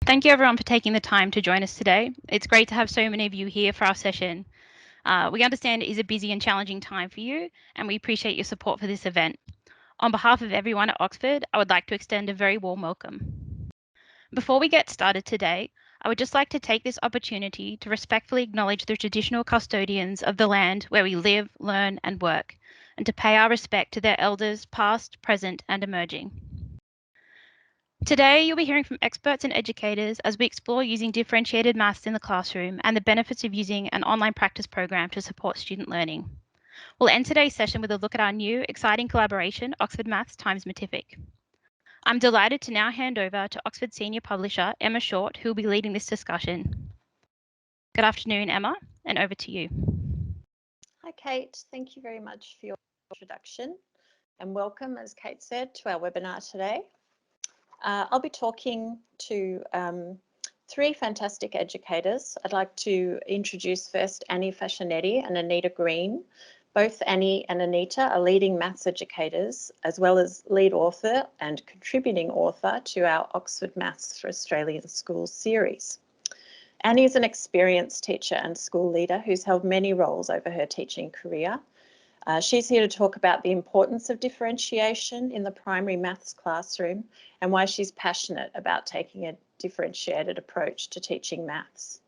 Thank you everyone for taking the time to join us today. It's great to have so many of you here for our session. We understand it is a busy and challenging time for you, and we appreciate your support for this event. On behalf of everyone at Oxford, I would like to extend a very warm welcome. Before we get started today, I would just like to take this opportunity to respectfully acknowledge the traditional custodians of the land where we live, learn, and work, and to pay our respect to their elders past, present, and emerging. Today, you'll be hearing from experts and educators as we explore using differentiated maths in the classroom and the benefits of using an online practice program to support student learning. We'll end today's session with a look at our new, exciting collaboration, Oxford Maths times Matific. I'm delighted to now hand over to Oxford Senior Publisher, Emma Short, who will be leading this discussion. Good afternoon, Emma, and over to you. Hi, Kate. Thank you very much for your introduction and welcome, as Kate said, to our webinar today. I'll be talking to three fantastic educators. I'd like to introduce first Annie Facchinetti and Anita Green. Both Annie and Anita are leading maths educators, as well as lead author and contributing author to our Oxford Maths for Australian Schools series. Annie is an experienced teacher and school leader who's held many roles over her teaching career. She's here to talk about the importance of differentiation in the primary maths classroom and why she's passionate about taking a differentiated approach to teaching maths.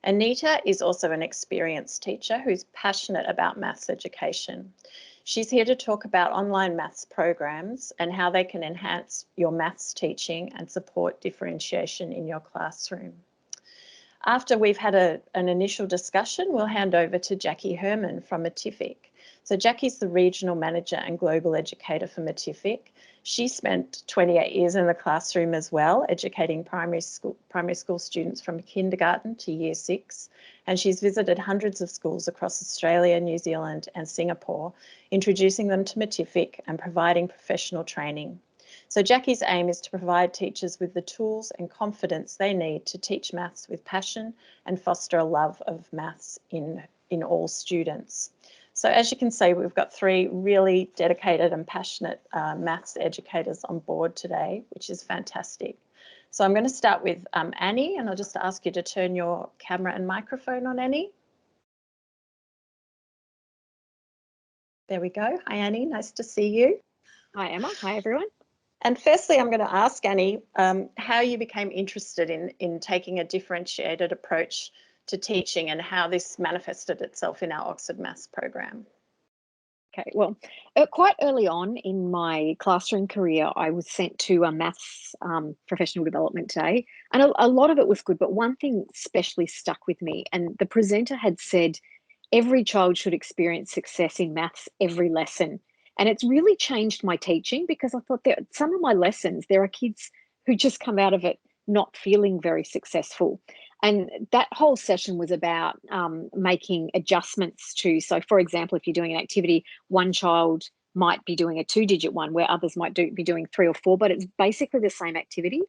Anita is also an experienced teacher who's passionate about maths education. She's here to talk about online maths programs and how they can enhance your maths teaching and support differentiation in your classroom. After we've had an initial discussion, we'll hand over to Jacky Herman from Matific. So Jacky's the regional manager and global educator for Matific. She spent 28 years in the classroom as well, educating primary school students from kindergarten to year 6. And she's visited hundreds of schools across Australia, New Zealand and Singapore, introducing them to Matific and providing professional training. So Jacky's aim is to provide teachers with the tools and confidence they need to teach maths with passion and foster a love of maths in all students. So as you can see, we've got three really dedicated and passionate maths educators on board today, which is fantastic. So I'm going to start with Annie, and I'll just ask you to turn your camera and microphone on, Annie. There we go. Hi, Annie. Nice to see you. Hi, Emma. Hi, everyone. And firstly, I'm going to ask Annie how you became interested in taking a differentiated approach to teaching and how this manifested itself in our Oxford Maths program. Okay, well, quite early on in my classroom career, I was sent to a maths professional development day, and a lot of it was good, but one thing especially stuck with me, and the presenter had said, every child should experience success in maths every lesson. And it's really changed my teaching because I thought that some of my lessons, there are kids who just come out of it not feeling very successful. And that whole session was about making adjustments to, so for example, if you're doing an activity, one child might be doing a 2-digit one where others might be doing 3 or 4, but it's basically the same activity.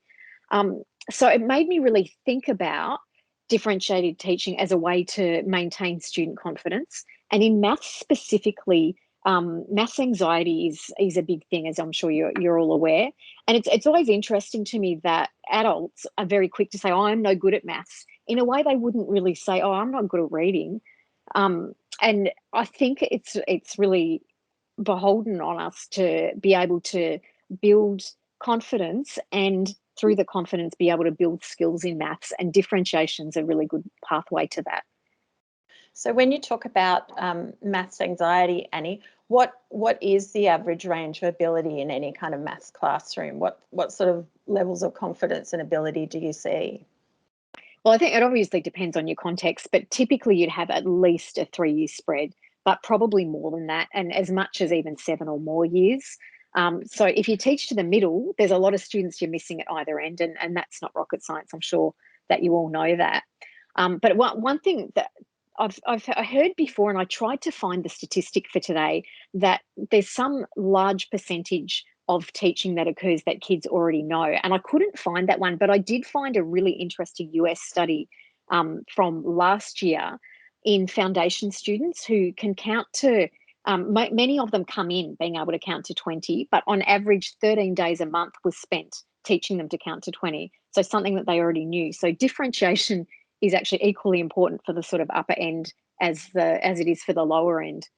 So it made me really think about differentiated teaching as a way to maintain student confidence. And in maths specifically, maths anxiety is a big thing, as I'm sure you're all aware. And it's always interesting to me that adults are very quick to say, oh, I'm no good at maths. In a way, they wouldn't really say, oh, I'm not good at reading. And I think it's really beholden on us to be able to build confidence, and through the confidence be able to build skills in maths, and differentiation's a really good pathway to that. So when you talk about maths anxiety, Annie, what is the average range of ability in any kind of maths classroom? What sort of levels of confidence and ability do you see? Well, I think it obviously depends on your context, but typically you'd have at least a 3-year spread, but probably more than that, and as much as even 7 or more years. So if you teach to the middle, there's a lot of students you're missing at either end, and that's not rocket science. I'm sure that you all know that. But one thing that I've heard before, and I tried to find the statistic for today, that there's some large percentage of teaching that occurs that kids already know. And I couldn't find that one, but I did find a really interesting US study from last year in foundation students who can count to, many of them come in being able to count to 20, but on average 13 days a month was spent teaching them to count to 20. So something that they already knew. So differentiation is actually equally important for the sort of upper end as it is for the lower end.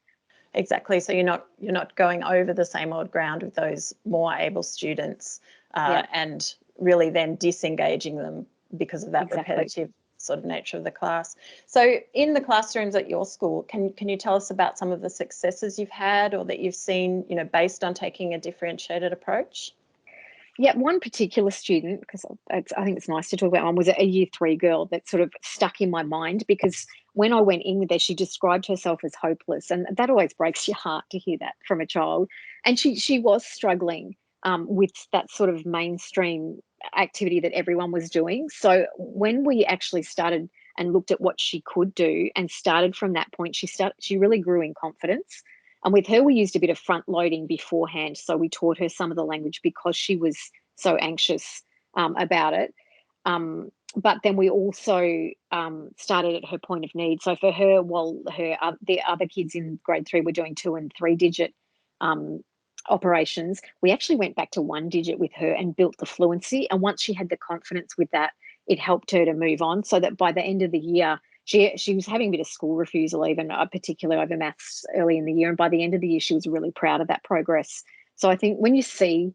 Exactly. So you're not going over the same old ground with those more able students, and really then disengaging them because of that repetitive sort of nature of the class. So in the classrooms at your school, can you tell us about some of the successes you've had or that you've seen, based on taking a differentiated approach? Yeah, one particular student, because I think it's nice to talk about one, was a year 3 girl that sort of stuck in my mind, because when I went in with her, she described herself as hopeless, and that always breaks your heart to hear that from a child. And she was struggling with that sort of mainstream activity that everyone was doing. So when we actually started and looked at what she could do and started from that point, she really grew in confidence. And with her, we used a bit of front loading beforehand. So we taught her some of the language because she was so anxious about it. But then we also started at her point of need. So for her, while the other kids in grade 3 were doing 2 and 3 digit operations, we actually went back to 1 digit with her and built the fluency. And once she had the confidence with that, it helped her to move on, so that by the end of the year, she was having a bit of school refusal, even particularly over maths early in the year. And by the end of the year, she was really proud of that progress. So I think when you see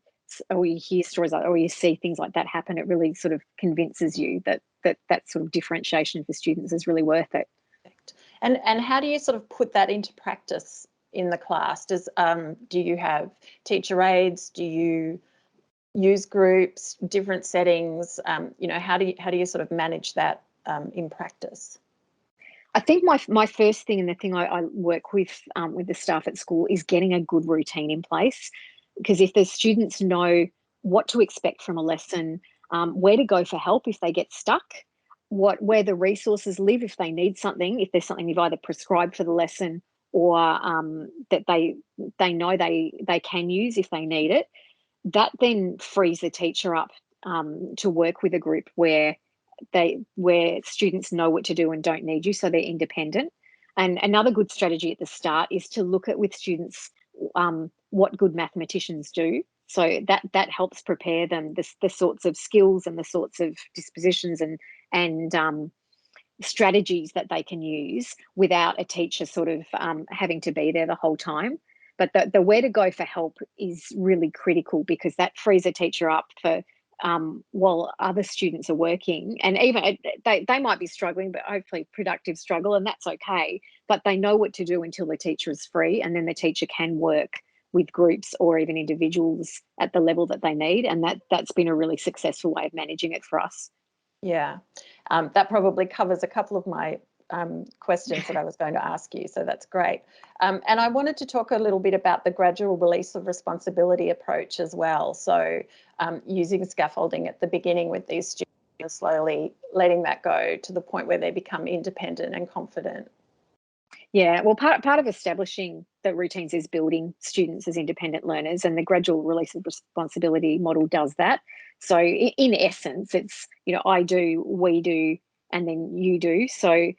or you hear stories or you see things like that happen, it really sort of convinces you that sort of differentiation for students is really worth it. And how do you sort of put that into practice in the class? Do you have teacher aides? Do you use groups, different settings? How do you sort of manage that in practice? I think my first thing, and the thing I work with the staff at school, is getting a good routine in place. Because if the students know what to expect from a lesson, where to go for help if they get stuck, where the resources live if they need something, if there's something you've either prescribed for the lesson or that they know they can use if they need it, that then frees the teacher up to work with a group where students know what to do and don't need you, so they're independent. And another good strategy at the start is to look at with students what good mathematicians do. So that helps prepare them the sorts of skills and the sorts of dispositions and strategies that they can use without a teacher sort of having to be there the whole time. But the where to go for help is really critical, because that frees a teacher up for while other students are working, and even they might be struggling, but hopefully productive struggle, and that's okay. But they know what to do until the teacher is free, and then the teacher can work with groups or even individuals at the level that they need, and that's been a really successful way of managing it for us. Yeah, that probably covers a couple of my questions that I was going to ask you, so that's great. And I wanted to talk a little bit about the gradual release of responsibility approach as well. So using scaffolding at the beginning with these students, slowly letting that go to the point where they become independent and confident. Yeah, well, part of establishing the routines is building students as independent learners, and the gradual release of responsibility model does that. So in essence, it's, I do, we do, and then you do. So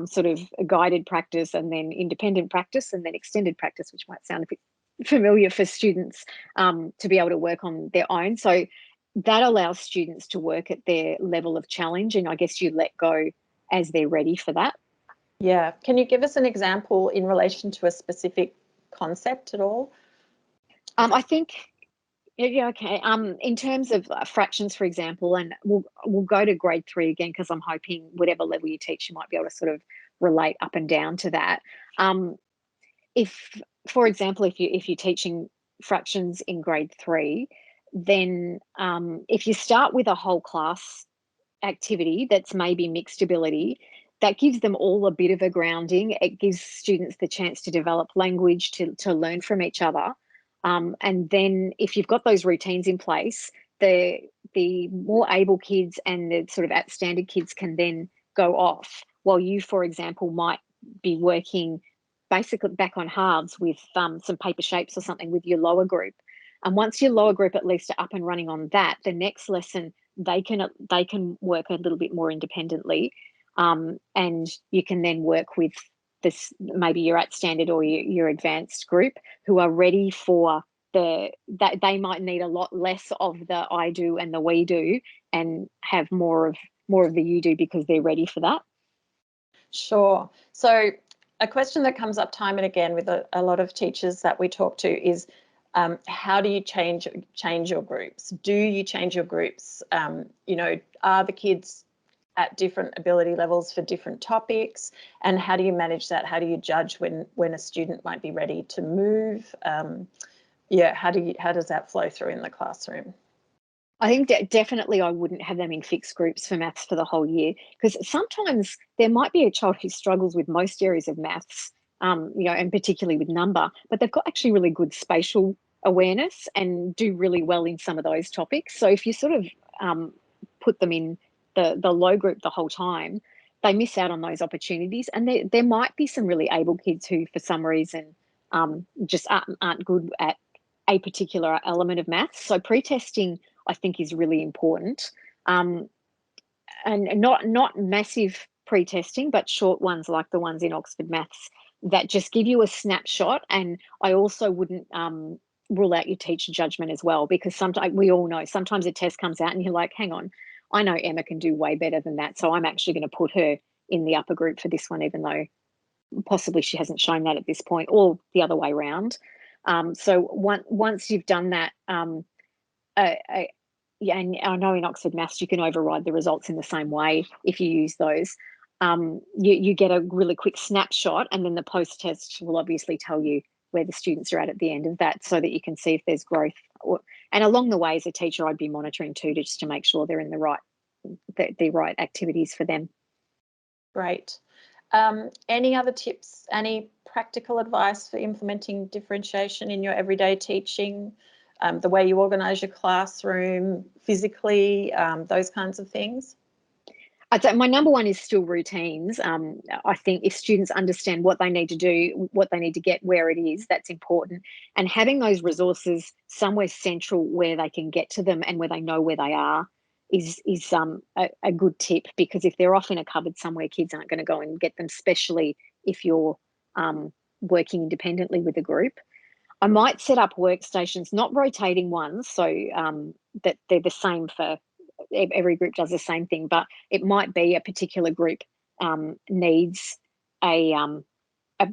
sort of a guided practice, and then independent practice, and then extended practice, which might sound a bit familiar for students to be able to work on their own. So that allows students to work at their level of challenge, and I guess you let go as they're ready for that. Yeah. Can you give us an example in relation to a specific concept at all? I think, yeah, okay. In terms of fractions, for example, and we'll go to grade 3 again, because I'm hoping whatever level you teach, you might be able to sort of relate up and down to that. If, for example, if you're teaching fractions in grade 3, then if you start with a whole class activity that's maybe mixed ability, that gives them all a bit of a grounding. It gives students the chance to develop language, to learn from each other. And then if you've got those routines in place, the more able kids and the sort of outstanding kids can then go off, while you, for example, might be working basically back on halves with some paper shapes or something with your lower group. And once your lower group at least are up and running on that, the next lesson they can work a little bit more independently, and you can then work with this, maybe your at standard or your advanced group, who are ready for that they might need a lot less of the I do and the we do, and have more of the you do because they're ready for that? Sure. So a question that comes up time and again with a lot of teachers that we talk to is, how do you change your groups? Do you change your groups? You know, are the kids at different ability levels for different topics, and how do you manage that? How do you judge when a student might be ready to move? Yeah, how does that flow through in the classroom? I think definitely I wouldn't have them in fixed groups for maths for the whole year, because sometimes there might be a child who struggles with most areas of maths, you know, and particularly with number, but they've got actually really good spatial awareness and do really well in some of those topics. So if you sort of put them in the low group the whole time, they miss out on those opportunities. And there might be some really able kids who, for some reason, just aren't good at a particular element of maths. So pre-testing, I think, is really important, and not massive pre-testing, but short ones like the ones in Oxford Maths that just give you a snapshot. And I also wouldn't rule out your teacher judgment as well, because sometimes we all know sometimes a test comes out and you're like, hang on, I know Emma can do way better than that, so I'm actually going to put her in the upper group for this one, even though possibly she hasn't shown that at this point, or the other way around. So once you've done that, yeah, and I know in Oxford Maths you can override the results in the same way if you use those. You get a really quick snapshot, and then the post-test will obviously tell you where the students are at the end of that, so that you can see if there's growth. And along the way, as a teacher, I'd be monitoring too, just to make sure they're in the right activities for them. Great. Any other tips? Any practical advice for implementing differentiation in your everyday teaching? The way you organise your classroom physically, those kinds of things? I'd say my number one is still routines. I think if students understand what they need to do, what they need to get, where it is, that's important. And having those resources somewhere central where they can get to them and where they know where they are is a good tip, because if they're off in a cupboard somewhere, kids aren't going to go and get them, especially if you're working independently with a group. I might set up workstations, not rotating ones, so that they're the same for every group, does the same thing, but it might be a particular group needs a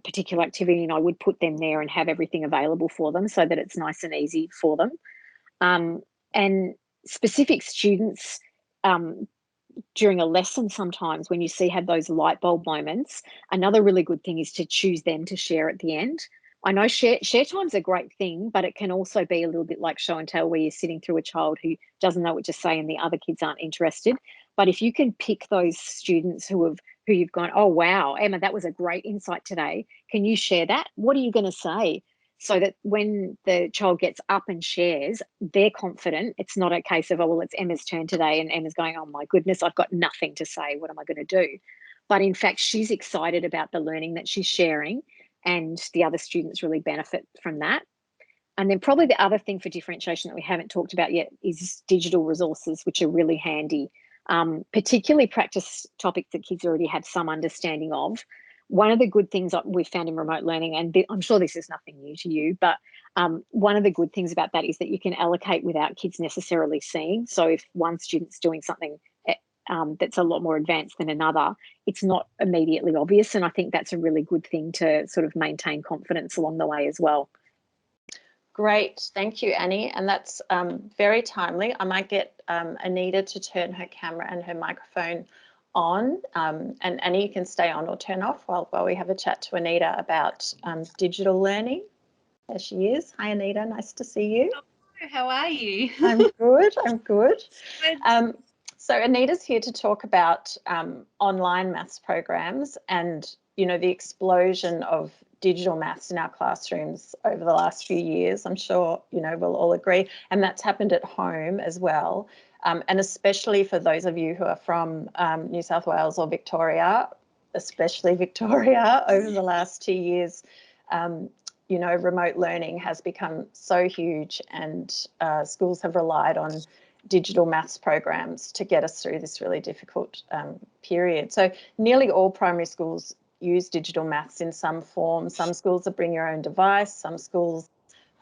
particular activity, and I would put them there and have everything available for them so that it's nice and easy for them. And specific students during a lesson, sometimes when you have those light bulb moments, another really good thing is to choose them to share at the end. I know share time's a great thing, but it can also be a little bit like show and tell, where you're sitting through a child who doesn't know what to say and the other kids aren't interested. But if you can pick those students who you've gone, oh wow, Emma, that was a great insight today, can you share that? What are you going to say? So that when the child gets up and shares, they're confident. It's not a case of, oh, well, it's Emma's turn today, and Emma's going, oh my goodness, I've got nothing to say. What am I going to do? But in fact, she's excited about the learning that she's sharing, and the other students really benefit from that. And then probably the other thing for differentiation that we haven't talked about yet is digital resources, which are really handy, particularly practice topics that kids already have some understanding of. One of the good things we've found in remote learning, and I'm sure this is nothing new to you, but one of the good things about that is that you can allocate without kids necessarily seeing. So if one student's doing something that's a lot more advanced than another, it's not immediately obvious. And I think that's a really good thing to sort of maintain confidence along the way as well. Great, thank you, Annie. And that's very timely. I might get Anita to turn her camera and her microphone on, and Annie, you can stay on or turn off while we have a chat to Anita about digital learning. There she is. Hi, Anita, nice to see you. Oh, how are you? I'm good, I'm good. Good. So Anita's here to talk about online maths programs and, you know, the explosion of digital maths in our classrooms over the last few years. I'm sure, you know, we'll all agree. And that's happened at home as well. And especially for those of you who are from New South Wales or Victoria, especially Victoria, over the last 2 years, you know, remote learning has become so huge, and schools have relied on digital maths programs to get us through this really difficult period. So nearly all primary schools use digital maths in some form. Some schools are bring your own device. Some schools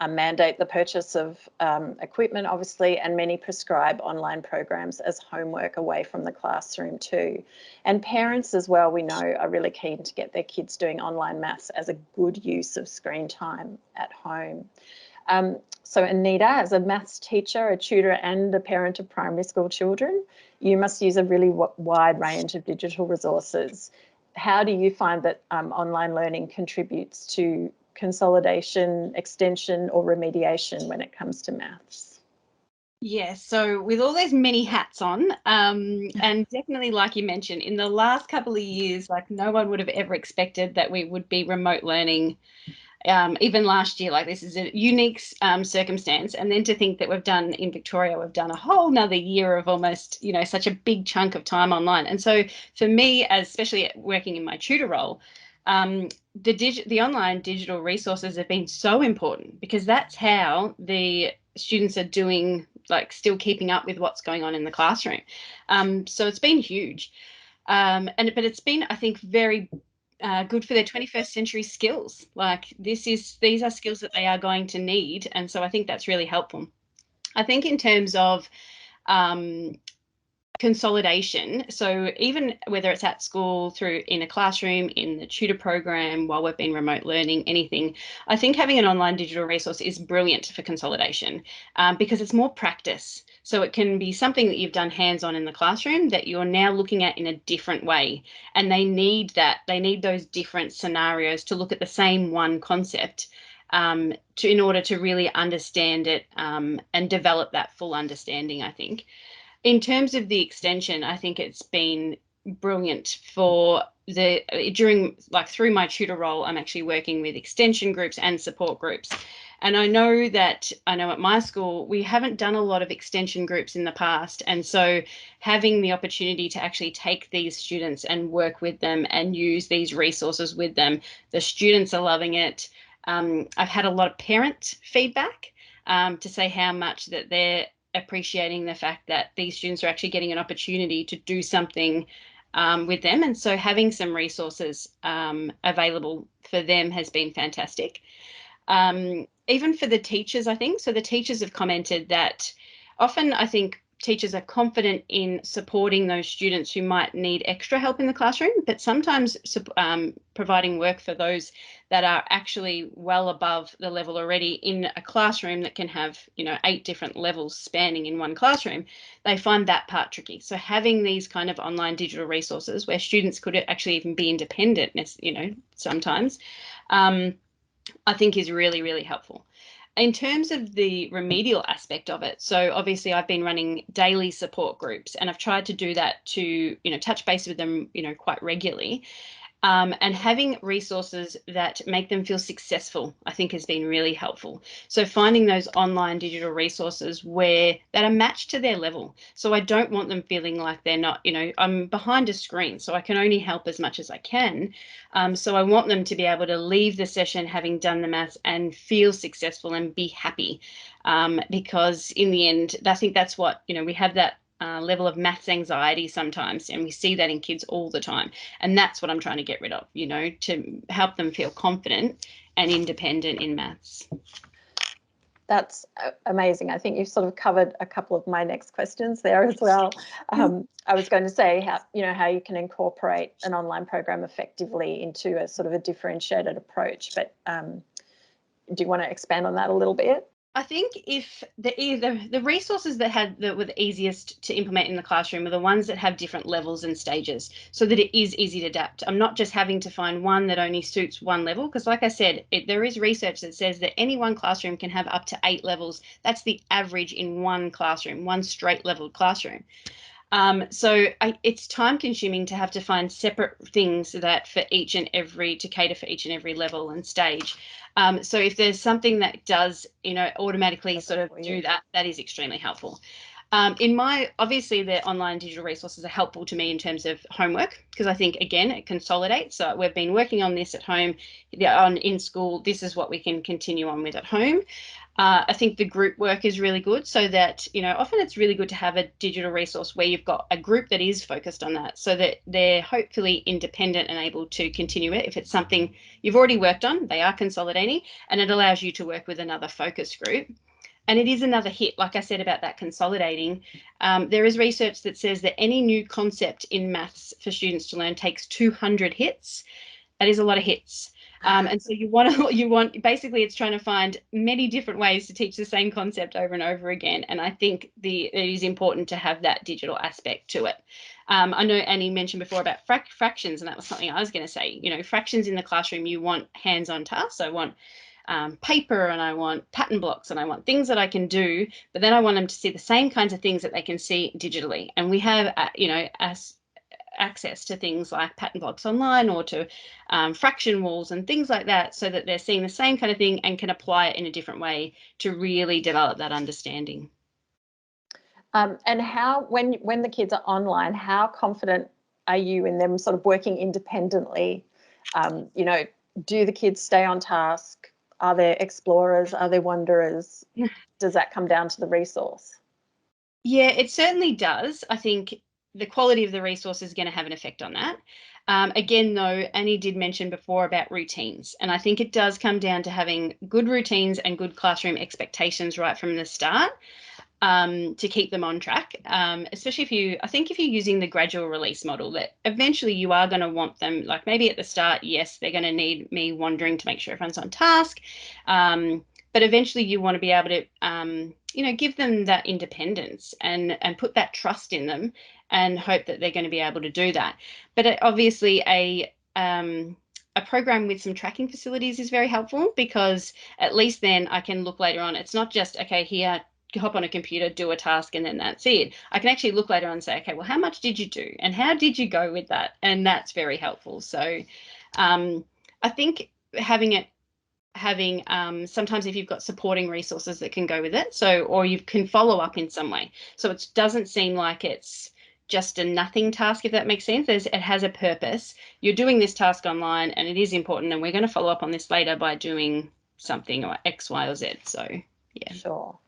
mandate the purchase of equipment, obviously, and many prescribe online programs as homework away from the classroom too. And parents as well, we know, are really keen to get their kids doing online maths as a good use of screen time at home. So Anita, as a maths teacher, a tutor and a parent of primary school children, you must use a really wide range of digital resources. How do you find that online learning contributes to consolidation, extension or remediation when it comes to maths? Yeah, so with all those many hats on, and definitely like you mentioned, in the last couple of years, like no one would have ever expected that we would be remote learning. Even last year, like this is a unique circumstance. And then to think that we've done in Victoria, we've done a whole nother year of almost, you know, such a big chunk of time online. And so for me, especially working in my tutor role, the online digital resources have been so important because that's how the students are doing, like still keeping up with what's going on in the classroom. So it's been huge. But it's been, I think, very good for their 21st century skills. Like these are skills that they are going to need. And so I think that's really helpful. I think in terms of consolidation, so even whether it's at school, through in a classroom, in the tutor program, while we've been remote learning, anything, I think having an online digital resource is brilliant for consolidation because it's more practice. So it can be something that you've done hands-on in the classroom that you're now looking at in a different way. And they need that. They need those different scenarios to look at the same one concept in order to really understand it and develop that full understanding, I think. In terms of the extension, I think it's been brilliant for through my tutor role, I'm actually working with extension groups and support groups. And I know at my school, we haven't done a lot of extension groups in the past. And so having the opportunity to actually take these students and work with them and use these resources with them, the students are loving it. I've had a lot of parent feedback to say how much that they're appreciating the fact that these students are actually getting an opportunity to do something with them. And so having some resources available for them has been fantastic. Even for the teachers, I think. So the teachers have commented that often I think teachers are confident in supporting those students who might need extra help in the classroom, but sometimes providing work for those that are actually well above the level already in a classroom that can have, 8 different levels spanning in one classroom, they find that part tricky. So having these kind of online digital resources where students could actually even be independent, sometimes, I think is really, really helpful. In terms of the remedial aspect of it, so obviously I've been running daily support groups and I've tried to do that to, touch base with them, quite regularly. And having resources that make them feel successful, I think, has been really helpful. So finding those online digital resources that are matched to their level. So I don't want them feeling like they're not, I'm behind a screen, so I can only help as much as I can. So I want them to be able to leave the session having done the maths and feel successful and be happy. Because in the end, I think that's what, we have that level of maths anxiety sometimes, and we see that in kids all the time, and that's what I'm trying to get rid of, to help them feel confident and independent in maths. That's amazing. I think you've sort of covered a couple of my next questions there as well. I was going to say how you can incorporate an online program effectively into a sort of a differentiated approach, but do you want to expand on that a little bit? I think if the resources that were the easiest to implement in the classroom are the ones that have different levels and stages, so that it is easy to adapt. I'm not just having to find one that only suits one level, because like I said, there is research that says that any one classroom can have up to 8 levels. That's the average in one classroom, one straight leveled classroom. So it's time consuming to have to find separate things that to cater for each and every level and stage. So if there's something that does, automatically sort of do that, that is extremely helpful. Obviously the online digital resources are helpful to me in terms of homework, because I think, again, it consolidates. So we've been working on this at home, in school. This is what we can continue on with at home. I think the group work is really good, so that, often it's really good to have a digital resource where you've got a group that is focused on that, so that they're hopefully independent and able to continue it. If it's something you've already worked on, they are consolidating, and it allows you to work with another focus group. And it is another hit, like I said, about that consolidating. There is research that says that any new concept in maths for students to learn takes 200 hits. That is a lot of hits. And so you want, basically it's trying to find many different ways to teach the same concept over and over again. And I think it is important to have that digital aspect to it. I know Annie mentioned before about fractions, and that was something I was going to say. Fractions in the classroom, you want hands-on tasks. I want paper, and I want pattern blocks, and I want things that I can do, but then I want them to see the same kinds of things that they can see digitally. And we have, access to things like pattern blocks online, or to fraction walls and things like that, so that they're seeing the same kind of thing and can apply it in a different way to really develop that understanding. And how, when the kids are online, how confident are you in them sort of working independently? Do the kids stay on task? Are there explorers? Are there wanderers? Does that come down to the resource? Yeah, it certainly does. I think the quality of the resource is going to have an effect on that. Again, though, Annie did mention before about routines, and I think it does come down to having good routines and good classroom expectations right from the start, to keep them on track. Especially if you're using the gradual release model, that eventually you are going to want them, like maybe at the start, yes, they're going to need me wandering to make sure everyone's on task. But eventually you want to be able to, give them that independence and put that trust in them, and hope that they're going to be able to do that. But obviously a program with some tracking facilities is very helpful, because at least then I can look later on. It's not just, okay, here, hop on a computer, do a task, and then that's it. I can actually look later on and say, okay, well, how much did you do? And how did you go with that? And that's very helpful. So I think having sometimes if you've got supporting resources that can go with it, or you can follow up in some way. So it doesn't seem like it's just a nothing task, if that makes sense. It has a purpose. You're doing this task online, and it is important, and we're going to follow up on this later by doing something, or X, Y, or Z. So, yeah. Sure.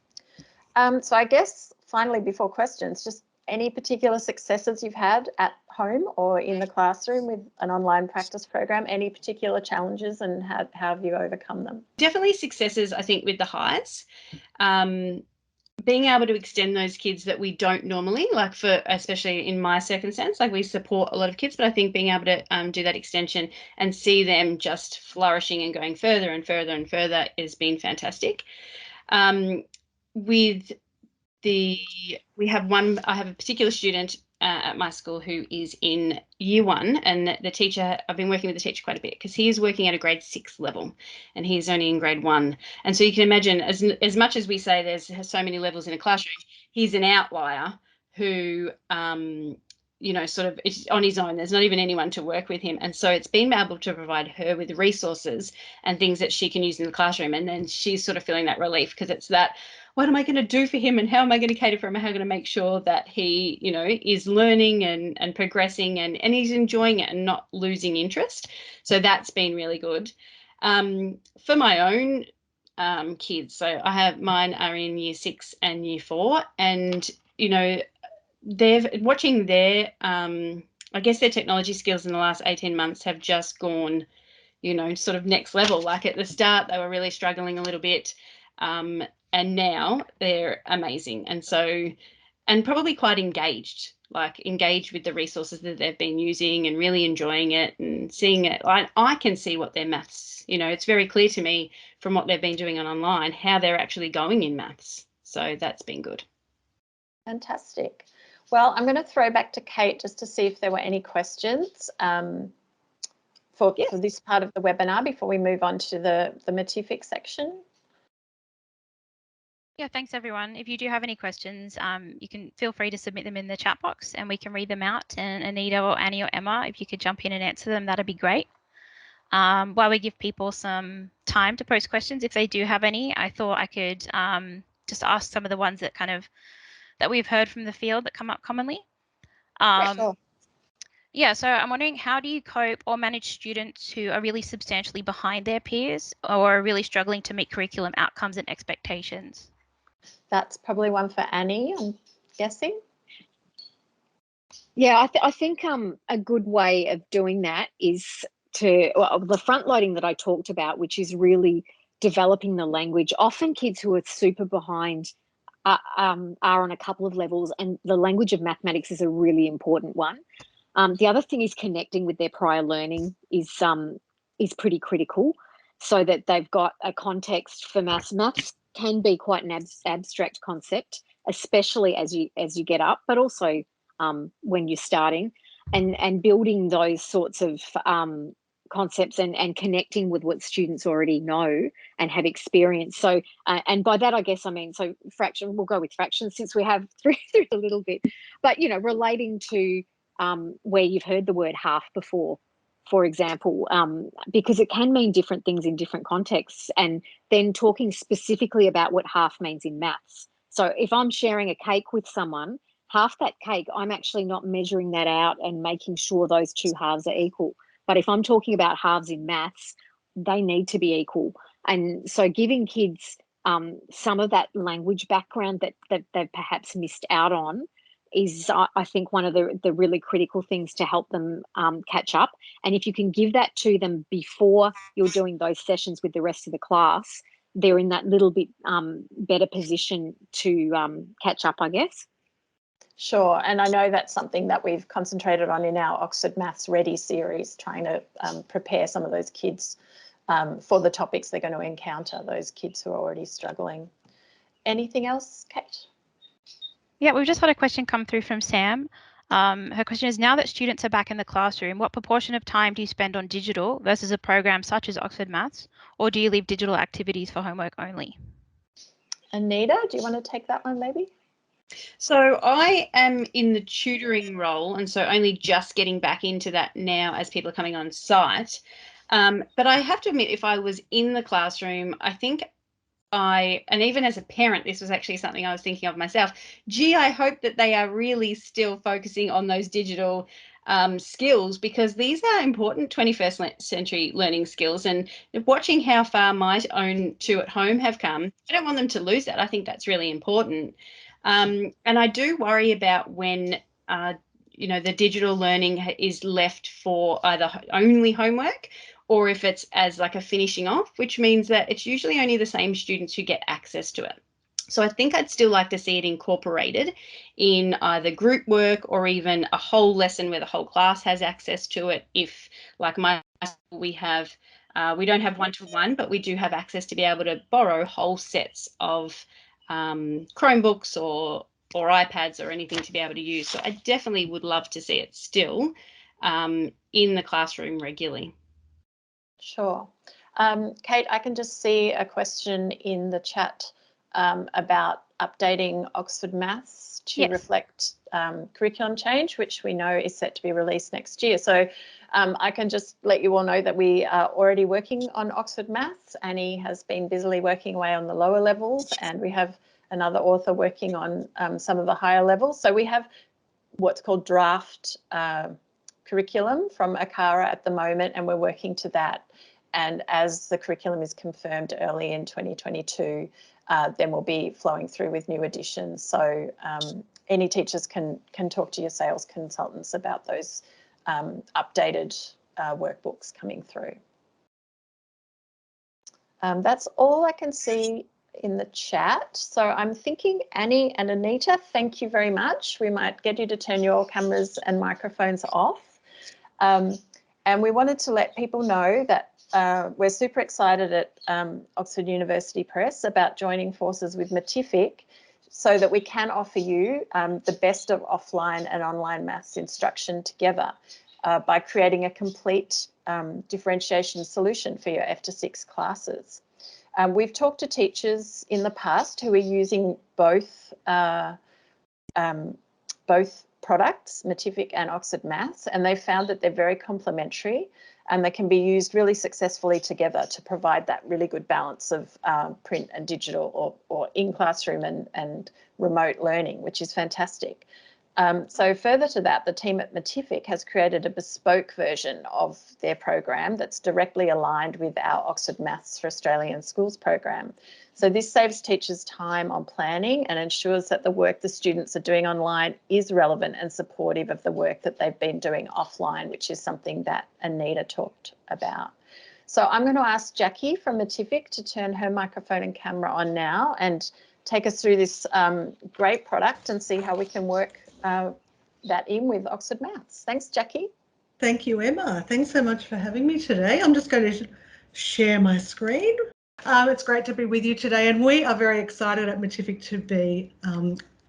So I guess finally, before questions, just any particular successes you've had at home or in the classroom with an online practice program, any particular challenges, and how have you overcome them? Definitely successes, I think, with the highs. Being able to extend those kids that we don't normally, like, especially in my circumstance, like, we support a lot of kids, but I think being able to do that extension and see them just flourishing and going further and further and further has been fantastic. I have a particular student at my school who is in year 1, and the teacher, I've been working with the teacher quite a bit, because he is working at a grade 6 level and he's only in grade 1. And so you can imagine, as much as we say there's so many levels in a classroom, he's an outlier who sort of is on his own. There's not even anyone to work with him. And so it's been able to provide her with resources and things that she can use in the classroom. And then she's sort of feeling that relief, because it's that, what am I going to do for him, and how am I going to cater for him, and how am I going to make sure that he, is learning and progressing and he's enjoying it and not losing interest. So that's been really good. For my own kids, so mine are in year 6 and year 4, and, they're watching their, I guess their technology skills in the last 18 months have just gone, sort of next level. Like, at the start, they were really struggling a little bit. And now they're amazing. And so, and probably quite engaged with the resources that they've been using, and really enjoying it and seeing it. I can see what their maths, it's very clear to me from what they've been doing online, how they're actually going in maths. So that's been good. Fantastic. Well, I'm going to throw back to Kate just to see if there were any questions for this part of the webinar before we move on to the Matific section. Yeah, thanks everyone. If you do have any questions, you can feel free to submit them in the chat box and we can read them out. And Anita or Annie or Emma, if you could jump in and answer them, that'd be great. While we give people some time to post questions, if they do have any, I thought I could just ask some of the ones that kind of that we've heard from the field that come up commonly. Sure. Yeah, so I'm wondering, how do you cope or manage students who are really substantially behind their peers or are really struggling to meet curriculum outcomes and expectations? That's probably one for Annie, I'm guessing. Yeah, I think a good way of doing that is the front loading that I talked about, which is really developing the language. Often kids who are super behind are on a couple of levels, and the language of mathematics is a really important one. The other thing is connecting with their prior learning is pretty critical, so that they've got a context for maths. Maths can be quite an abstract concept, especially as you get up, but also when you're starting, and building those sorts of concepts and connecting with what students already know and have experienced. So, and by that, I guess I mean, so fraction, we'll go with fractions since we have through a little bit, but, relating to where you've heard the word half before, for example, because it can mean different things in different contexts, and then talking specifically about what half means in maths. So if I'm sharing a cake with someone, half that cake, I'm actually not measuring that out and making sure those two halves are equal. But if I'm talking about halves in maths, they need to be equal. And so giving kids some of that language background that they've perhaps missed out on is, I think, one of the really critical things to help them catch up. And if you can give that to them before you're doing those sessions with the rest of the class, they're in that little bit better position to catch up, I guess. Sure, and I know that's something that we've concentrated on in our Oxford Maths Ready series, trying to prepare some of those kids for the topics they're going to encounter, those kids who are already struggling. Anything else, Kate? Yeah, we've just had a question come through from Sam. Her question is, now that students are back in the classroom, what proportion of time do you spend on digital versus a program such as Oxford Maths, or do you leave digital activities for homework only? Anita, do you want to take that one maybe? So I am in the tutoring role, and so only just getting back into that now as people are coming on site. But I have to admit, if I was in the classroom, I think and even as a parent, this was actually something I was thinking of myself. Gee, I hope that they are really still focusing on those digital skills, because these are important 21st century learning skills. And watching how far my own two at home have come, I don't want them to lose that. I think that's really important. And I do worry about when the digital learning is left for either only homework, or if it's as like a finishing off, which means that it's usually only the same students who get access to it. So I think I'd still like to see it incorporated in either group work or even a whole lesson where the whole class has access to it. If, like my school, we don't have one-to-one, but we do have access to be able to borrow whole sets of Chromebooks or iPads or anything to be able to use. So I definitely would love to see it still in the classroom regularly. Sure. Kate, I can just see a question in the chat about updating Oxford Maths to reflect curriculum change, which we know is set to be released next year. So I can just let you all know that we are already working on Oxford Maths. Annie has been busily working away on the lower levels, and we have another author working on some of the higher levels. So we have what's called draft curriculum from ACARA at the moment, and we're working to that. And as the curriculum is confirmed early in 2022, then we'll be flowing through with new additions. So any teachers can talk to your sales consultants about those updated workbooks coming through. That's all I can see in the chat. So I'm thinking, Annie and Anita, thank you very much. We might get you to turn your cameras and microphones off. And we wanted to let people know that we're super excited at Oxford University Press about joining forces with Matific, so that we can offer you the best of offline and online maths instruction together by creating a complete differentiation solution for your F to 6 classes. We've talked to teachers in the past who are using both products, Matific and Oxford Maths, and they found that they're very complementary. and they can be used really successfully together to provide that really good balance of print and digital, or in classroom and remote learning, which is fantastic. So further to that, the team at Matific has created a bespoke version of their program that's directly aligned with our Oxford Maths for Australian Schools program. So this saves teachers time on planning and ensures that the work the students are doing online is relevant and supportive of the work that they've been doing offline, which is something that Anita talked about. So I'm going to ask Jacky from Matific to turn her microphone and camera on now and take us through this great product and see how we can work that in with Oxford Maths. Thanks, Jacky. Thank you, Emma. Thanks so much for having me today. I'm just going to share my screen. It's great to be with you today, and we are very excited at Matific to be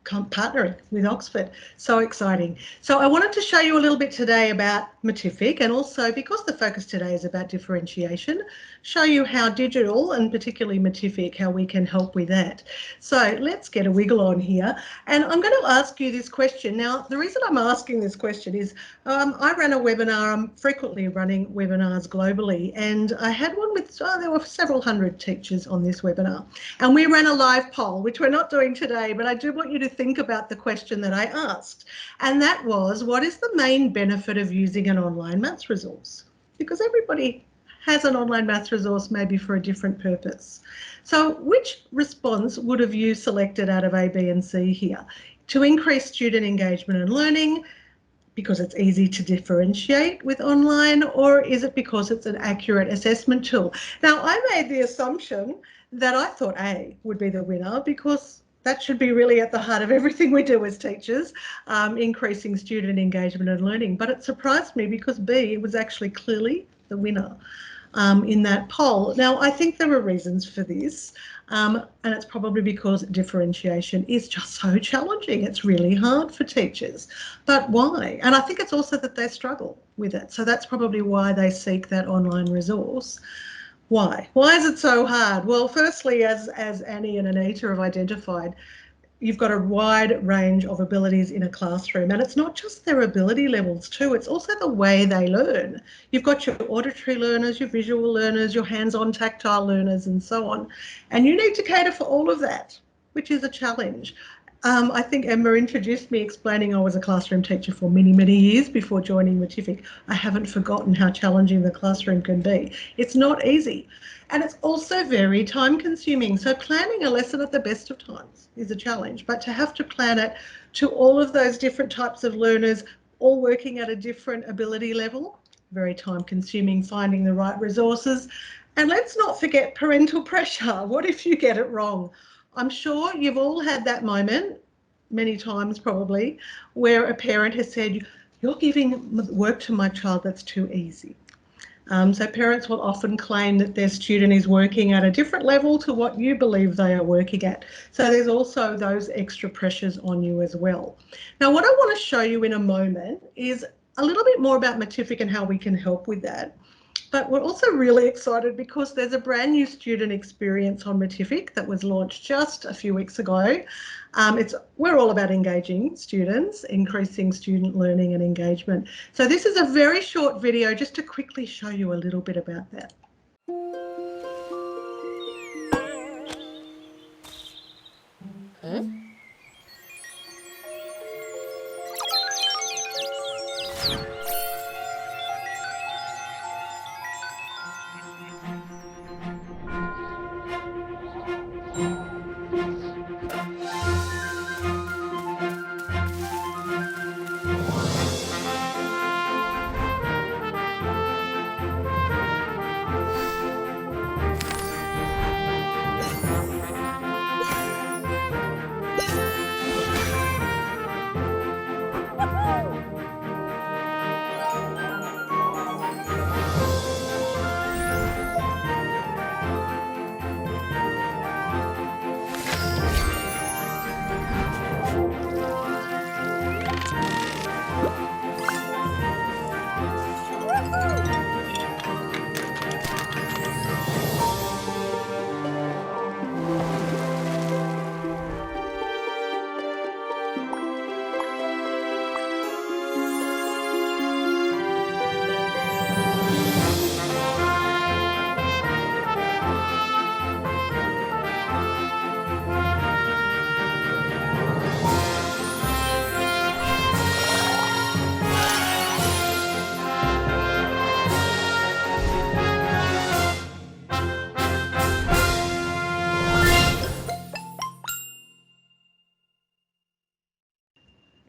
partnering with Oxford. So exciting. So I wanted to show you a little bit today about Matific, and also, because the focus today is about differentiation, show you how digital, and particularly Matific, how we can help with that. So let's get a wiggle on here, and I'm going to ask you this question. Now, the reason I'm asking this question is I ran a webinar. I'm frequently running webinars globally, and I had one with, there were several hundred teachers on this webinar, and we ran a live poll, which we're not doing today, but I do want you to think about the question that I asked, and that was, what is the main benefit of using an online maths resource? Because everybody has an online maths resource, maybe for a different purpose. So which response would have you selected out of A, B and C here? To increase student engagement and learning, because it's easy to differentiate with online, or is it because it's an accurate assessment tool? Now, I made the assumption that I thought A would be the winner, because that should be really at the heart of everything we do as teachers, increasing student engagement and learning. But it surprised me, because B was actually clearly the winner in that poll. Now, I think there are reasons for this, and it's probably because differentiation is just so challenging. It's really hard for teachers. But why? And I think it's also that they struggle with it. So that's probably why they seek that online resource. Why? Why is it so hard? Well, firstly, as Annie and Anita have identified, you've got a wide range of abilities in a classroom, and it's not just their ability levels too, it's also the way they learn. You've got your auditory learners, your visual learners, your hands-on tactile learners, and so on. And you need to cater for all of that, which is a challenge. I think Emma introduced me explaining I was a classroom teacher for many, many years before joining Matific. I haven't forgotten how challenging the classroom can be. It's not easy. And it's also very time consuming. So planning a lesson at the best of times is a challenge, but to have to plan it to all of those different types of learners, all working at a different ability level, very time consuming, finding the right resources. And let's not forget parental pressure. What if you get it wrong? I'm sure you've all had that moment, many times probably, where a parent has said, you're giving work to my child that's too easy. So parents will often claim that their student is working at a different level to what you believe they are working at. So there's also those extra pressures on you as well. Now, what I want to show you in a moment is a little bit more about Matific and how we can help with that. But we're also really excited because there's a brand new student experience on Matific that was launched just a few weeks ago. We're all about engaging students, increasing student learning and engagement. So this is a very short video just to quickly show you a little bit about that.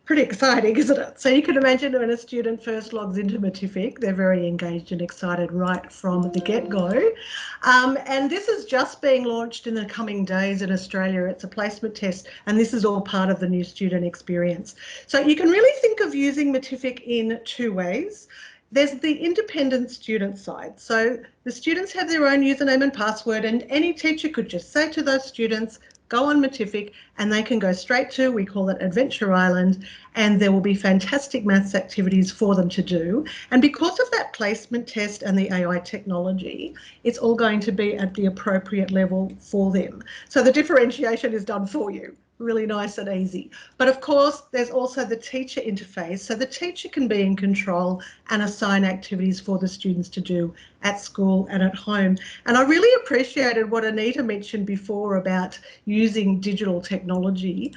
Pretty exciting, isn't it? So you can imagine when a student first logs into Matific, they're very engaged and excited right from the get-go. And this is just being launched in the coming days in Australia. It's a placement test, and this is all part of the new student experience. So you can really think of using Matific in two ways. There's the independent student side. So the students have their own username and password, and any teacher could just say to those students, go on Matific, and they can go straight to, we call it Adventure Island, and there will be fantastic maths activities for them to do. And because of that placement test and the AI technology, it's all going to be at the appropriate level for them. So the differentiation is done for you. Really nice and easy. But of course, there's also the teacher interface. So the teacher can be in control and assign activities for the students to do at school and at home. And I really appreciated what Anita mentioned before about using digital technology,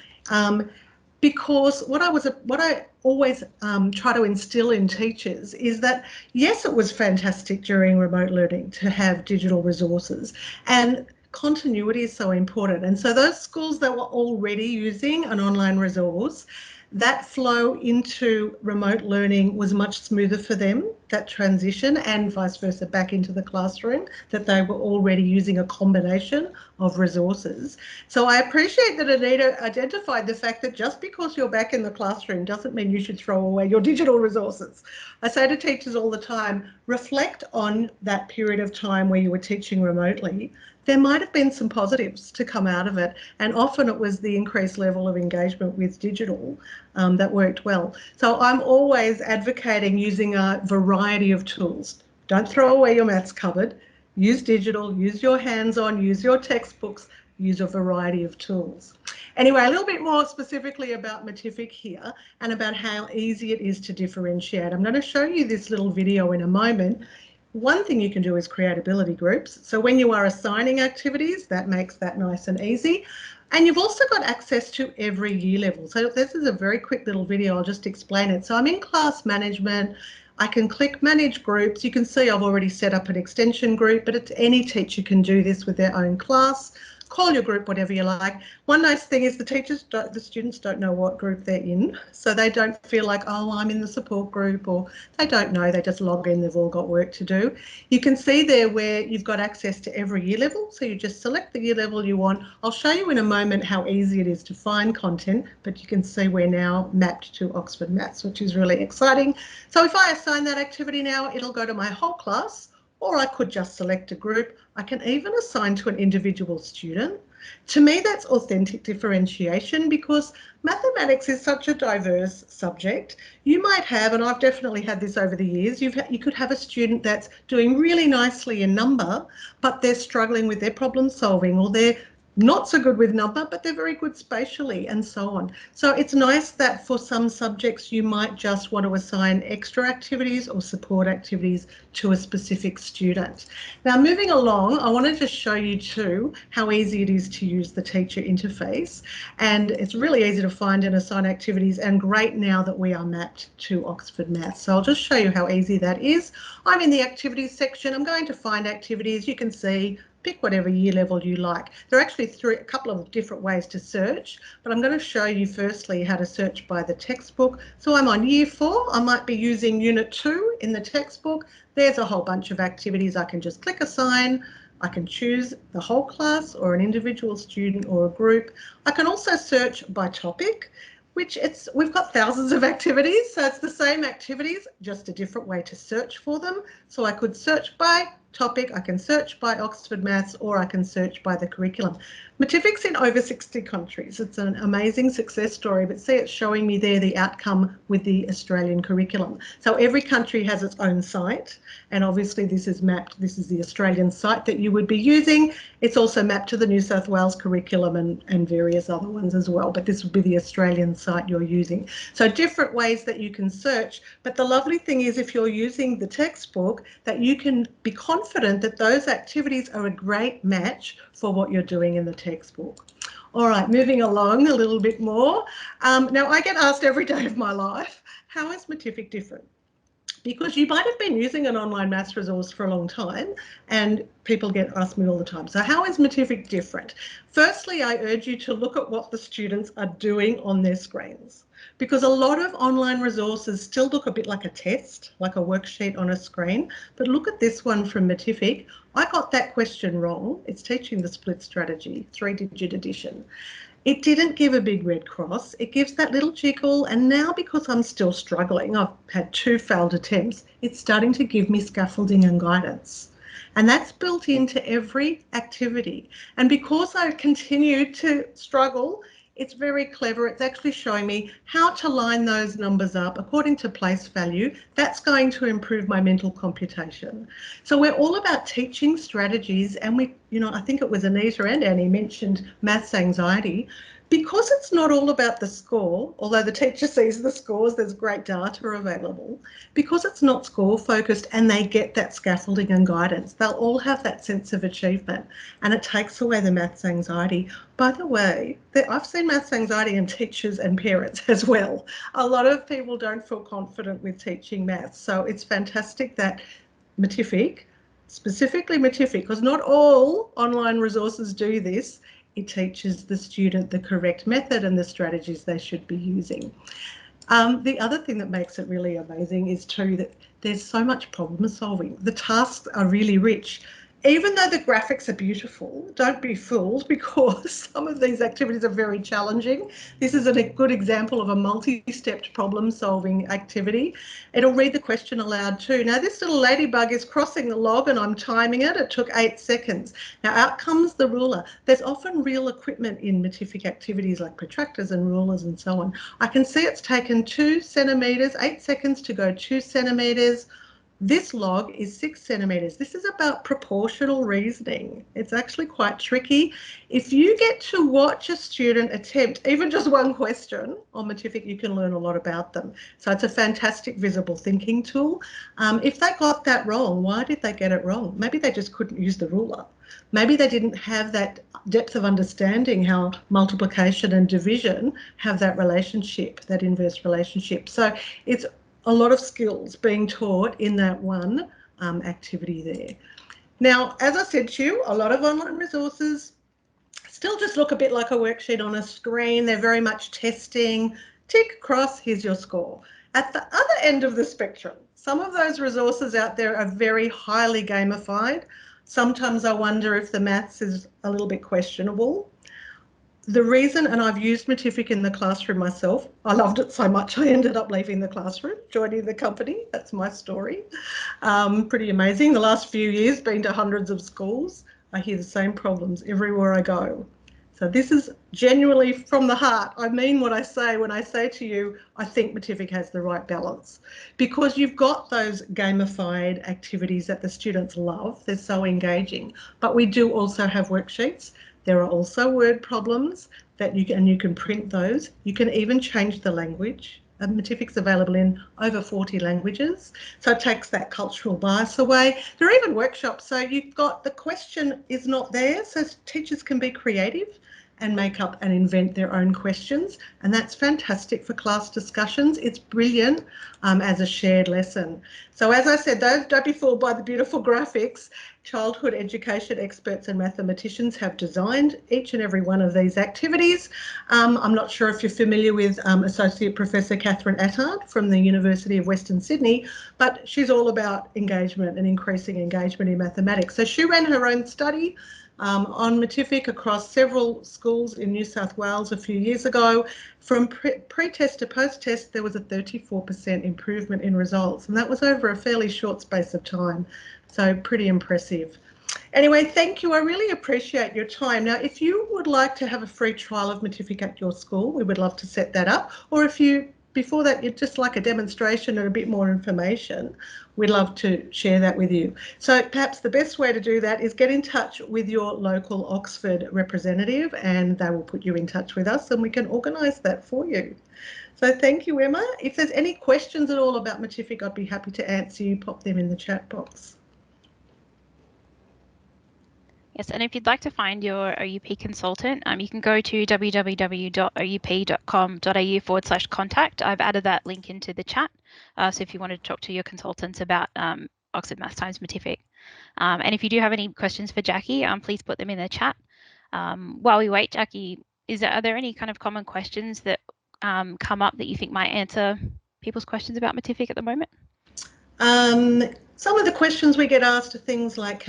because what I always try to instill in teachers is that, yes, it was fantastic during remote learning to have digital resources, and continuity is so important. And so those schools that were already using an online resource, that flow into remote learning was much smoother for them, that transition, and vice versa back into the classroom, that they were already using a combination of resources. So I appreciate that Anita identified the fact that just because you're back in the classroom doesn't mean you should throw away your digital resources. I say to teachers all the time, reflect on that period of time where you were teaching remotely. There might have been some positives to come out of it, and often it was the increased level of engagement with digital that worked well. So I'm always advocating using a variety of tools. Don't throw away your maths cupboard. Use digital, use your hands-on, use your textbooks, use a variety of tools. Anyway, a little bit more specifically about Matific here and about how easy it is to differentiate. I'm going to show you this little video in a moment. One thing you can do is create ability groups. So when you are assigning activities, that makes that nice and easy. And you've also got access to every year level. So this is a very quick little video. I'll just explain it. So I'm in class management. I can click manage groups. You can see I've already set up an extension group, but any teacher can do this with their own class. Call your group whatever you like. One nice thing is the students don't know what group they're in, so they don't feel like, oh, I'm in the support group, or they don't know, they just log in, they've all got work to do. You can see there where you've got access to every year level, so you just select the year level you want. I'll show you in a moment how easy it is to find content, but you can see we're now mapped to Oxford Maths, which is really exciting. So if I assign that activity now, it'll go to my whole class, or I could just select a group. I can even assign to an individual student. To me, that's authentic differentiation, because mathematics is such a diverse subject. You might have, and I've definitely had this over the years, you could have a student that's doing really nicely in number, but they're struggling with their problem solving, or they're not so good with number, but they're very good spatially, and so on. So it's nice that for some subjects you might just want to assign extra activities or support activities to a specific student. Now, moving along, I want to just show you too how easy it is to use the teacher interface, and it's really easy to find and assign activities, and great now that we are mapped to Oxford Maths. So I'll just show you how easy that is. I'm in the activities section. I'm going to find activities. You can see, pick whatever year level you like. There are actually a couple of different ways to search, but I'm going to show you firstly how to search by the textbook. So I'm on year 4. I might be using unit 2 in the textbook. There's a whole bunch of activities. I can just click assign. I can choose the whole class or an individual student or a group. I can also search by topic, we've got thousands of activities, so it's the same activities, just a different way to search for them. So I could search by topic, I can search by Oxford Maths, or I can search by the curriculum. Matific's in over 60 countries. It's an amazing success story, but see, it's showing me there the outcome with the Australian curriculum. So every country has its own site, and obviously this is mapped. This is the Australian site that you would be using. It's also mapped to the New South Wales curriculum and various other ones as well, but this would be the Australian site you're using. So different ways that you can search, but the lovely thing is if you're using the textbook, that you can be confident that those activities are a great match for what you're doing in the textbook. All right, moving along a little bit more. Now, I get asked every day of my life, how is Matific different? Because you might have been using an online maths resource for a long time, and people get asked me all the time, so how is Matific different? Firstly, I urge you to look at what the students are doing on their screens. because a lot of online resources still look a bit like a test, like a worksheet on a screen. But look at this one from Matific. I got that question wrong. It's teaching the split strategy, 3-digit addition. It didn't give a big red cross. It gives that little jiggle. And now, because I'm still struggling, I've had 2 failed attempts, it's starting to give me scaffolding and guidance. And that's built into every activity. And because I continue to struggle, it's very clever. It's actually showing me how to line those numbers up according to place value. That's going to improve my mental computation. So we're all about teaching strategies, and I think it was Anita and Annie mentioned maths anxiety. Because it's not all about the score, although the teacher sees the scores, there's great data available. Because it's not score focused and they get that scaffolding and guidance, they'll all have that sense of achievement, and it takes away the maths anxiety. By the way, I've seen maths anxiety in teachers and parents as well. A lot of people don't feel confident with teaching maths, so it's fantastic that Matific, specifically Matific, because not all online resources do this, it teaches the student the correct method and the strategies they should be using. The other thing that makes it really amazing is too that there's so much problem solving. The tasks are really rich. Even though the graphics are beautiful, don't be fooled, because some of these activities are very challenging. This is a good example of a multi-stepped problem-solving activity. It'll read the question aloud too. Now, this little ladybug is crossing the log and I'm timing it. It took 8 seconds. Now, out comes the ruler. There's often real equipment in Matific activities like protractors and rulers and so on. I can see it's taken 2 centimetres, 8 seconds to go 2 centimetres. This log is 6 centimetres. This is about proportional reasoning. It's actually quite tricky. If you get to watch a student attempt even just one question on Matific, you can learn a lot about them. So it's a fantastic visible thinking tool. If they got that wrong, why did they get it wrong? Maybe they just couldn't use the ruler. Maybe they didn't have that depth of understanding how multiplication and division have that relationship, that inverse relationship. So it's a lot of skills being taught in that one activity there. Now, as I said to you, a lot of online resources still just look a bit like a worksheet on a screen. They're very much testing, tick, cross, here's your score. At the other end of the spectrum, some of those resources out there are very highly gamified. Sometimes I wonder if the maths is a little bit questionable. The reason, and I've used Matific in the classroom myself, I loved it so much I ended up leaving the classroom, joining the company. That's my story. Pretty amazing. The last few years, been to hundreds of schools. I hear the same problems everywhere I go. So this is genuinely from the heart. I mean what I say when I say to you, I think Matific has the right balance, because you've got those gamified activities that the students love. They're so engaging, but we do also have worksheets. There are also word problems that you can print those. You can even change the language. Matific's available in over 40 languages, so it takes that cultural bias away. There are even workshops, so you've got the question is not there, so teachers can be creative and make up and invent their own questions, and that's fantastic for class discussions. It's brilliant as a shared lesson. So as I said, don't be fooled by the beautiful graphics. Childhood education experts and mathematicians have designed each and every one of these activities. I'm not sure if you're familiar with Associate Professor Catherine Attard from the University of Western Sydney, but she's all about engagement and increasing engagement in mathematics. So she ran her own study on Matific across several schools in New South Wales a few years ago. From pre-test to post-test, there was a 34% improvement in results, and that was over a fairly short space of time. So pretty impressive. Anyway, thank you. I really appreciate your time. Now, if you would like to have a free trial of Matific at your school, we would love to set that up. Or if you, before that, you'd just like a demonstration and a bit more information, we'd love to share that with you. So perhaps the best way to do that is get in touch with your local Oxford representative, and they will put you in touch with us and we can organise that for you. So thank you, Emma. If there's any questions at all about Matific, I'd be happy to answer you. Pop them in the chat box. Yes, and if you'd like to find your OUP consultant, you can go to www.oup.com.au/contact. I've added that link into the chat. So if you want to talk to your consultants about Oxford Maths times Matific. And if you do have any questions for Jacky, please put them in the chat. While we wait, Jacky, are there any kind of common questions that come up that you think might answer people's questions about Matific at the moment? Some of the questions we get asked are things like,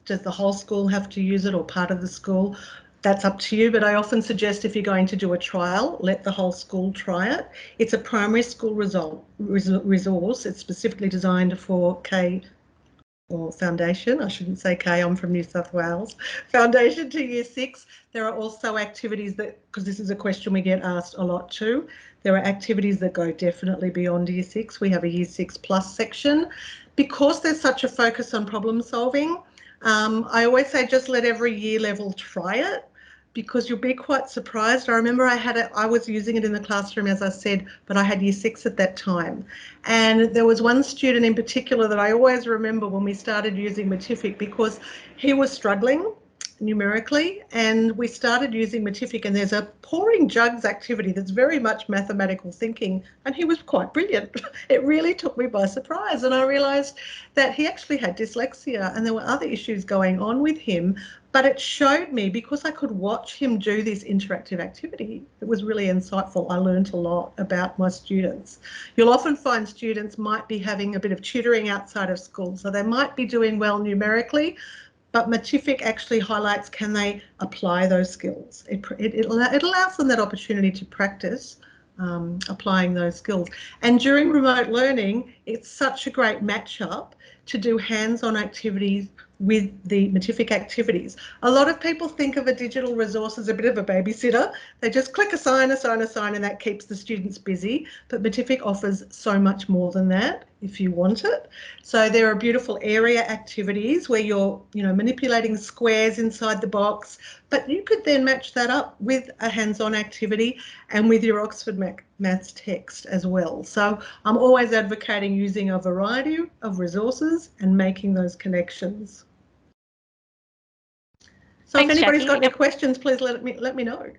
does the whole school have to use it or part of the school? That's up to you, but I often suggest if you're going to do a trial, let the whole school try it. It's a primary school resource. It's specifically designed for K or foundation. I shouldn't say K, I'm from New South Wales. Foundation to Year 6. There are also activities that, because this is a question we get asked a lot too, there are activities that go definitely beyond Year 6. We have a Year 6 plus section. Because there's such a focus on problem solving, I always say just let every year level try it, because you'll be quite surprised. I remember I was using it in the classroom, as I said, but I had Year 6 at that time. And there was one student in particular that I always remember when we started using Matific, because he was struggling numerically, and we started using Matific, and there's a pouring jugs activity that's very much mathematical thinking, and he was quite brilliant. It really took me by surprise, and I realised that he actually had dyslexia and there were other issues going on with him, but it showed me, because I could watch him do this interactive activity, it was really insightful. I learned a lot about my students. You'll often find students might be having a bit of tutoring outside of school, so they might be doing well numerically, but Matific actually highlights, can they apply those skills? It allows them that opportunity to practice applying those skills. And during remote learning, it's such a great match-up to do hands-on activities with the Matific activities. A lot of people think of a digital resource as a bit of a babysitter. They just click assign, and that keeps the students busy. But Matific offers so much more than that if you want it. So there are beautiful area activities where you're, manipulating squares inside the box, but you could then match that up with a hands-on activity and with your Oxford Maths text as well. So I'm always advocating using a variety of resources and making those connections. So Thanks, if anybody's Jacky. got any questions, please let me know.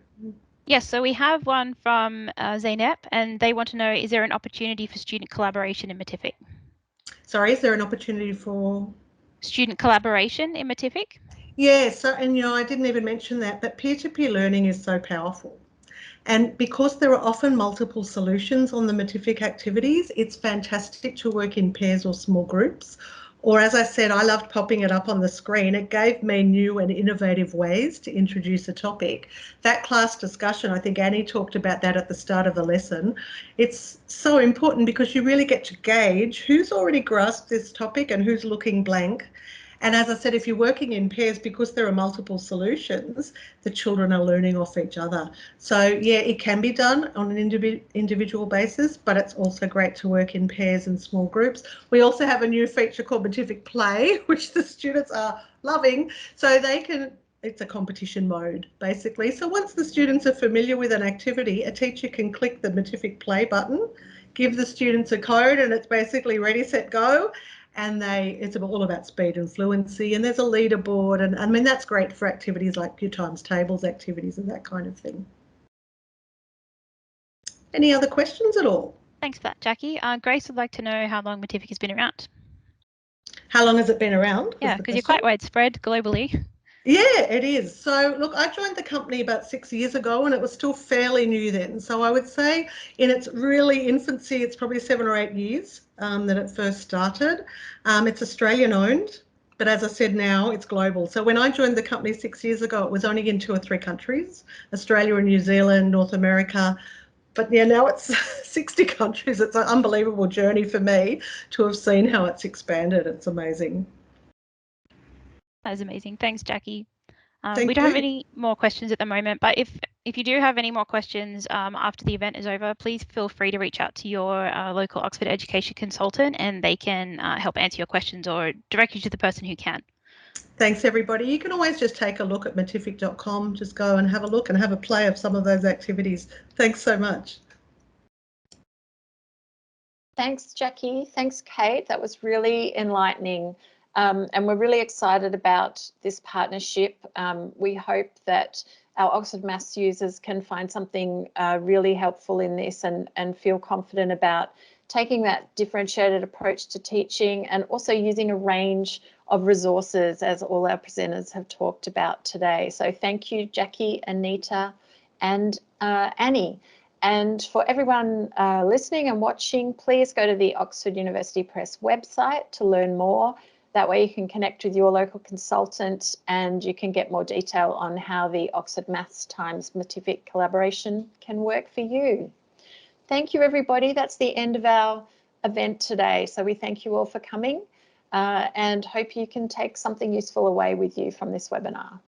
Yes, so we have one from Zainab, and they want to know, is there an opportunity for student collaboration in Matific? Sorry, is there an opportunity for? Student collaboration in Matific? Yeah, so, and I didn't even mention that, but peer-to-peer learning is so powerful. And because there are often multiple solutions on the Matific activities, it's fantastic to work in pairs or small groups. Or as I said, I loved popping it up on the screen. It gave me new and innovative ways to introduce a topic. That class discussion, I think Annie talked about that at the start of the lesson. It's so important because you really get to gauge who's already grasped this topic and who's looking blank. And as I said, if you're working in pairs, because there are multiple solutions, the children are learning off each other. So yeah, it can be done on an individual basis, but it's also great to work in pairs and small groups. We also have a new feature called Matific Play, which the students are loving. So it's a competition mode, basically. So once the students are familiar with an activity, a teacher can click the Matific Play button, give the students a code, and it's basically ready, set, go. And it's all about speed and fluency, and there's a leaderboard, and I mean that's great for activities like your times tables activities and that kind of thing. Any other questions at all? Thanks for that, Jacky. Grace would like to know how long Matific has been around. How long has it been around? Yeah, because you're quite widespread globally. Yeah, it is. So look, I joined the company about 6 years ago and it was still fairly new then. So I would say in its really infancy, it's probably 7 or 8 years that it first started. It's Australian owned, but as I said, now it's global. So when I joined the company 6 years ago, it was only in 2 or 3 countries, Australia and New Zealand, North America. But yeah, now it's 60 countries. It's an unbelievable journey for me to have seen how it's expanded. It's amazing. That is amazing. Thanks, Jacky. Thank we don't have you. any more questions at the moment, but if you do have any more questions after the event is over, please feel free to reach out to your local Oxford Education consultant and they can help answer your questions or direct you to the person who can. Thanks, everybody. You can always just take a look at matific.com, just go and have a look and have a play of some of those activities. Thanks so much. Thanks, Jacky. Thanks, Kate. That was really enlightening. And we're really excited about this partnership. We hope that our Oxford Maths users can find something really helpful in this and feel confident about taking that differentiated approach to teaching and also using a range of resources as all our presenters have talked about today. So thank you, Jacky, Anita, and Annie. And for everyone listening and watching, please go to the Oxford University Press website to learn more. That way you can connect with your local consultant and you can get more detail on how the Oxford Maths times Matific collaboration can work for you. Thank you, everybody. That's the end of our event today. So we thank you all for coming and hope you can take something useful away with you from this webinar.